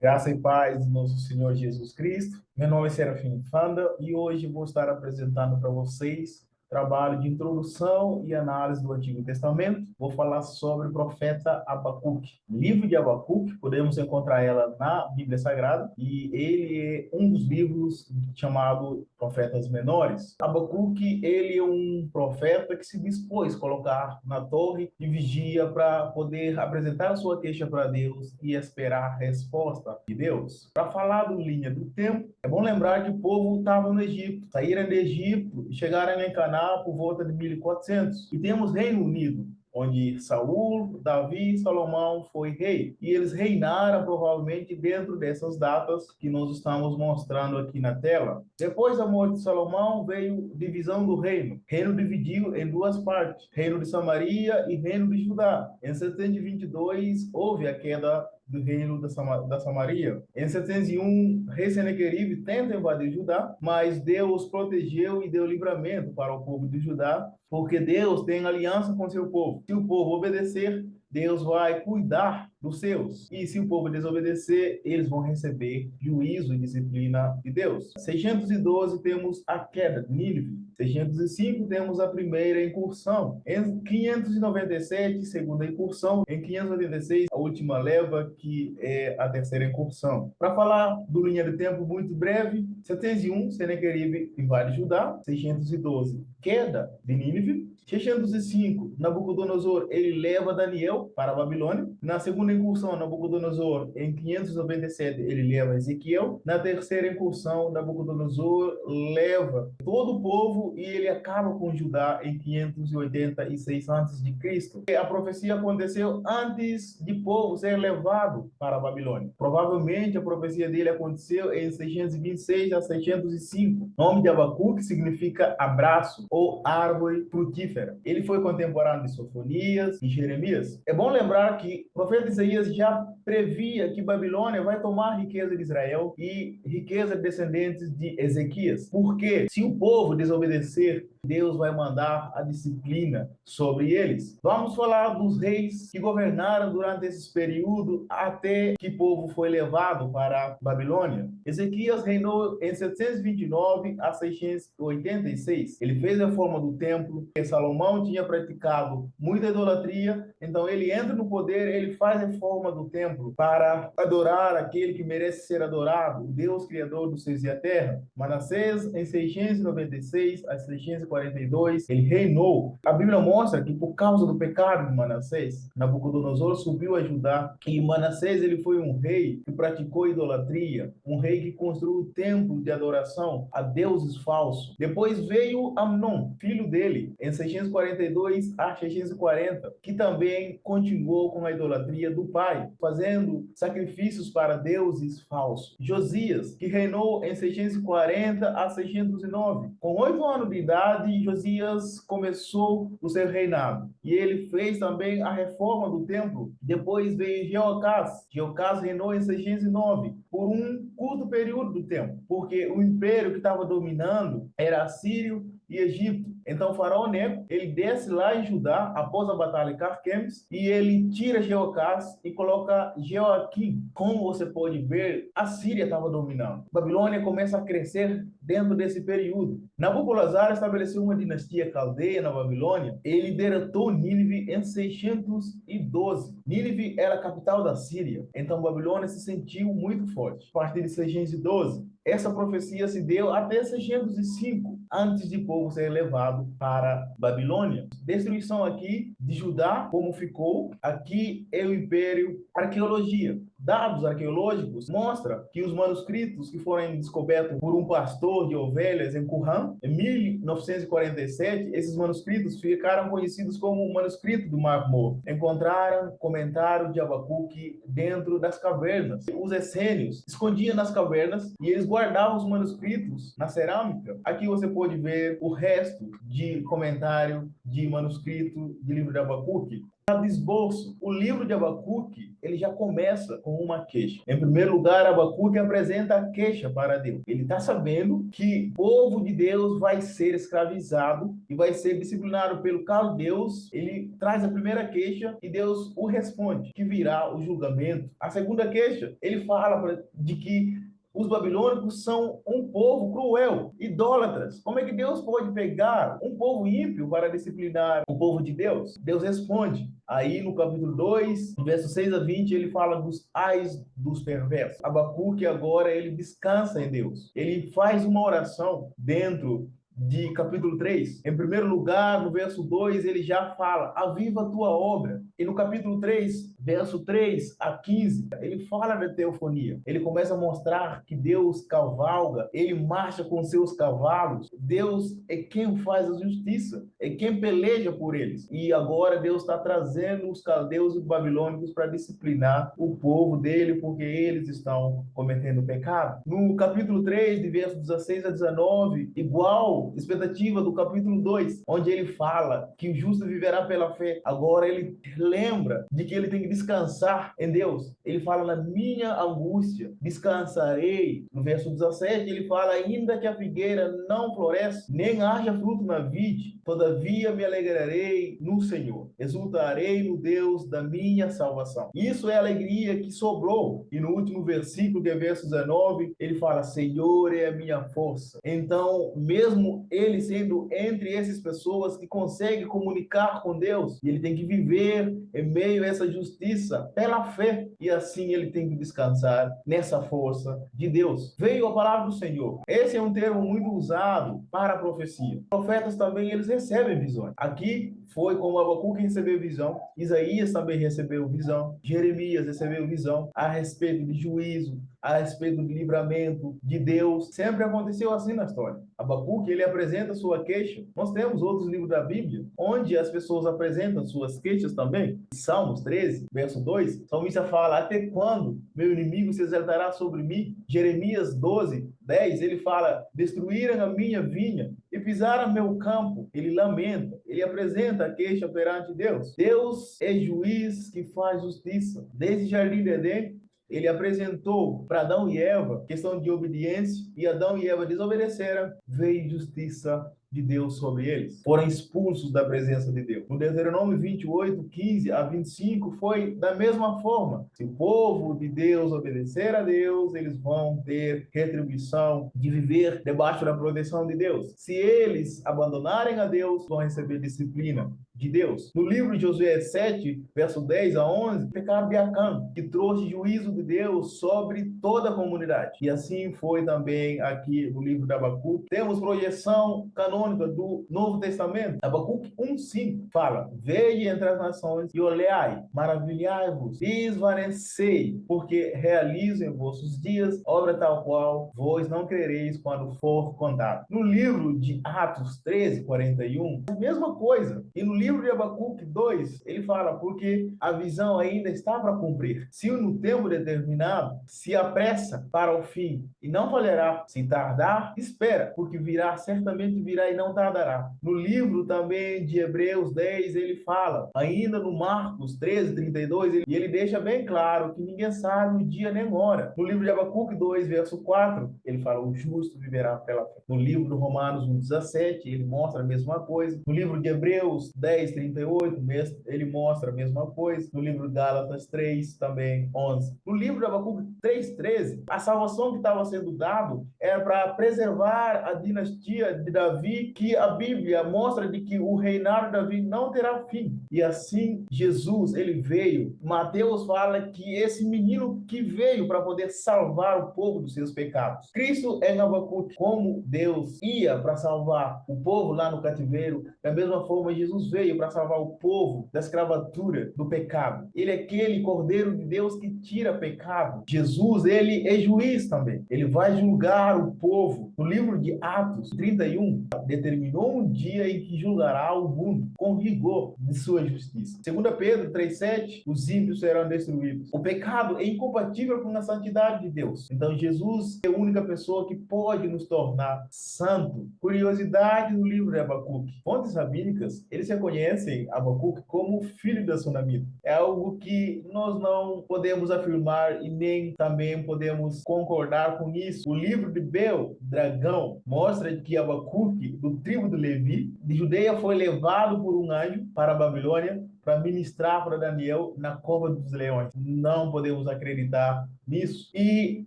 Graça e paz do nosso Senhor Jesus Cristo. Meu nome é Serafim Fanda e hoje vou estar apresentando para vocês trabalho de introdução e análise do Antigo Testamento. Vou falar sobre o profeta Abacuque. O livro de Abacuque, podemos encontrar ela na Bíblia Sagrada e ele é um dos livros chamado Profetas Menores. Abacuque, ele é um profeta que se dispôs a colocar na torre de vigia para poder apresentar a sua queixa para Deus e esperar a resposta de Deus. Para falar do linha do tempo, é bom lembrar que o povo estava no Egito, saíram do Egito e chegaram em Canaã por volta de 1400. E temos Reino Unido, onde Saul, Davi e Salomão foi rei. E eles reinaram provavelmente dentro dessas datas que nós estamos mostrando aqui na tela. Depois da morte de Salomão veio divisão do reino. O reino dividiu em duas partes, Reino de Samaria e Reino de Judá. Em 722 houve a queda do reino da Samaria. Em 701, rei Senequeribe tenta invadir Judá, mas Deus protegeu e deu livramento para o povo de Judá, porque Deus tem aliança com seu povo. Se o povo obedecer, Deus vai cuidar dos seus. E se o povo desobedecer, eles vão receber juízo e disciplina de Deus. 612 temos a queda de Nínive. 605 temos a primeira incursão. Em 597, segunda incursão. Em 586, a última leva, que é a terceira incursão. Para falar do linha de tempo muito breve, 701, Senequeribe invade Judá. 612, queda de Nínive. 605, Nabucodonosor, ele leva Daniel para a Babilônia. Na segunda incursão, Nabucodonosor, em 597, ele leva Ezequiel. Na terceira incursão, Nabucodonosor leva todo o povo e ele acaba com Judá em 586 a.C. A profecia aconteceu antes de povo ser levado para a Babilônia. Provavelmente a profecia dele aconteceu em 626 a 605. O nome de Abacuque significa abraço ou árvore frutífera. Ele foi contemporâneo de Sofonias e Jeremias. É bom lembrar que o profeta Isaías já previa que Babilônia vai tomar a riqueza de Israel e riqueza de descendentes de Ezequias. Porque se o povo desobedecer, Deus vai mandar a disciplina sobre eles. Vamos falar dos reis que governaram durante esse período até que o povo foi levado para a Babilônia. Ezequias reinou em 729 a 686. Ele fez a reforma do templo, que Salomão tinha praticado muita idolatria, então ele entra no poder, ele faz a reforma do templo para adorar aquele que merece ser adorado, o Deus criador dos céus e a terra. Manassés, em 696 a 642, ele reinou. A Bíblia mostra que por causa do pecado de Manassés, Nabucodonosor subiu a Judá e Manassés ele foi um rei que praticou idolatria, um rei que construiu templo de adoração a deuses falsos. Depois veio Amnon, filho dele, em 642 a 640, que também continuou com a idolatria do pai, fazendo sacrifícios para deuses falsos. Josias, que reinou em 640 a 609. Com 8 anos de idade, Josias começou o seu reinado. E ele fez também a reforma do templo. Depois veio Jeocás. Jeocás reinou em 609, por um curto período do tempo, porque o império que estava dominando era assírio e Egito. Então o faraó Neco, ele desce lá em Judá após a batalha de Carquemes e ele tira Jeocás e coloca Jeoaquim. Como você pode ver, a Síria estava dominando. Babilônia começa a crescer dentro desse período. Nabucodonosor estabeleceu uma dinastia caldeia na Babilônia. Ele derrotou Nínive em 612. Nínive era a capital da Síria. Então Babilônia se sentiu muito forte. A partir de 612, essa profecia se deu até 605, antes de o povo ser levado para Babilônia. Destruição aqui de Judá, como ficou. Aqui é o Império. Arqueologia. Dados arqueológicos mostram que os manuscritos que foram descobertos por um pastor de ovelhas em Qumran, em 1947, esses manuscritos ficaram conhecidos como o manuscrito do Mar Morto. Encontraram comentário de Abacuque dentro das cavernas. Os essênios escondiam nas cavernas e eles guardavam os manuscritos na cerâmica. Aqui você pode ver o resto de comentário de manuscrito de livro de Abacuque. do esboço. O livro de Abacuque, ele já começa com uma queixa. Em primeiro lugar, Abacuque apresenta a queixa para Deus. Ele está sabendo que o povo de Deus vai ser escravizado e vai ser disciplinado pelo caldeus. Ele traz a primeira queixa e Deus o responde, que virá o julgamento. A segunda queixa, ele fala de que os babilônicos são um povo cruel, idólatras. Como é que Deus pode pegar um povo ímpio para disciplinar o povo de Deus? Deus responde. Aí no capítulo 2, versos 6 a 20, ele fala dos ais dos perversos. Abacuque agora ele descansa em Deus. Ele faz uma oração dentro de capítulo 3. Em primeiro lugar, no verso 2, ele já fala: aviva a tua obra. E no capítulo 3, verso 3 a 15, ele fala da teofonia. Ele começa a mostrar que Deus cavalga, ele marcha com seus cavalos. Deus é quem faz a justiça, é quem peleja por eles. E agora Deus está trazendo os caldeus e os babilônicos para disciplinar o povo dele, porque eles estão cometendo pecado. No capítulo 3, de versos 16 a 19, igual expectativa do capítulo 2, onde ele fala que o justo viverá pela fé. Agora ele lembra de que ele tem que descansar em Deus. Ele fala: na minha angústia descansarei. No verso 17 ele fala: ainda que a figueira não floresça, nem haja fruto na vide, todavia me alegrarei no Senhor, exultarei no Deus da minha salvação. Isso é a alegria que sobrou. E no último versículo, que é verso 19, ele fala: Senhor é a minha força. Então, mesmo ele sendo entre essas pessoas que conseguem comunicar com Deus, ele tem que viver em meio a essa justiça pela fé, e assim ele tem que descansar nessa força de Deus. Veio a palavra do Senhor. Esse é um termo muito usado para a profecia. Os profetas também, eles recebem visões. Aqui foi como Abacuque recebeu visão, Isaías também recebeu visão, Jeremias recebeu visão a respeito de juízo, a respeito de livramento de Deus. Sempre aconteceu assim na história. Abacuque, ele apresenta sua queixa. Nós temos outros livros da Bíblia onde as pessoas apresentam suas queixas também. Salmos 13, verso 2, o salmista fala: até quando meu inimigo se exaltará sobre mim? Jeremias 12, 10, ele fala: destruíram a minha vinha e pisaram meu campo. Ele lamenta, ele apresenta a queixa perante Deus. Deus é juiz que faz justiça. Desde o Jardim de Edém, ele apresentou para Adão e Eva questão de obediência, e Adão e Eva desobedeceram, veio justiça de Deus sobre eles. Foram expulsos da presença de Deus. No Deuteronômio 28, 15 a 25, foi da mesma forma. Se o povo de Deus obedecer a Deus, eles vão ter retribuição de viver debaixo da proteção de Deus. Se eles abandonarem a Deus, vão receber disciplina de Deus. No livro de Josué 7, verso 10 a 11, pecado de Acã, que trouxe juízo de Deus sobre toda a comunidade. E assim foi também aqui no livro de Abacuque. Temos projeção canônica do Novo Testamento. Abacuque 1:5 fala: vede entre as nações e olhai, maravilhai-vos, e esvanecei, porque realizo em vossos dias obra tal qual vós não crereis quando for contado. No livro de Atos 13, 41, a mesma coisa. E no livro de Abacuque 2, ele fala: porque a visão ainda está para cumprir. Se no tempo determinado se apressa para o fim e não falhará. Se tardar, espera, porque virá, certamente virá e não tardará. No livro também de Hebreus 10, ele fala, ainda no Marcos 13, 32, ele deixa bem claro que ninguém sabe o dia nem hora. No livro de Abacuque 2, verso 4, ele fala: o justo viverá pela fé. No livro de Romanos 1:17, ele mostra a mesma coisa. No livro de Hebreus 10, 38, ele mostra a mesma coisa. No livro de Gálatas 3, também 11. No livro de Abacuque 3:13, a salvação que estava sendo dada era para preservar a dinastia de Davi, que a Bíblia mostra de que o reinado de Davi não terá fim. E assim, Jesus, ele veio. Mateus fala que esse menino que veio para poder salvar o povo dos seus pecados. Cristo é em Abacuque, como Deus ia para salvar o povo lá no cativeiro, da mesma forma Jesus veio para salvar o povo da escravatura do pecado. Ele é aquele Cordeiro de Deus que tira pecado. Jesus, ele é juiz também. Ele vai julgar o povo. No livro de Atos 31, determinou um dia em que julgará o mundo com rigor de sua justiça. 2 Pedro 3,7, os ímpios serão destruídos. O pecado é incompatível com a santidade de Deus. Então Jesus é a única pessoa que pode nos tornar santo. Curiosidade no livro de Abacuque. Fontes rabínicas, eles reconhecem Abacuque como filho da Sunamita. É algo que nós não podemos afirmar e nem também podemos concordar com isso. O livro de Bel, Dragão, mostra que Abacuque, do tribo de Levi, de Judeia, foi levado por um anjo para a Babilônia para ministrar para Daniel na cova dos leões. Não podemos acreditar nisso. E,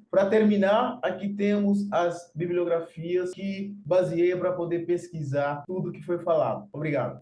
para terminar, aqui temos as bibliografias que baseei para poder pesquisar tudo que foi falado. Obrigado.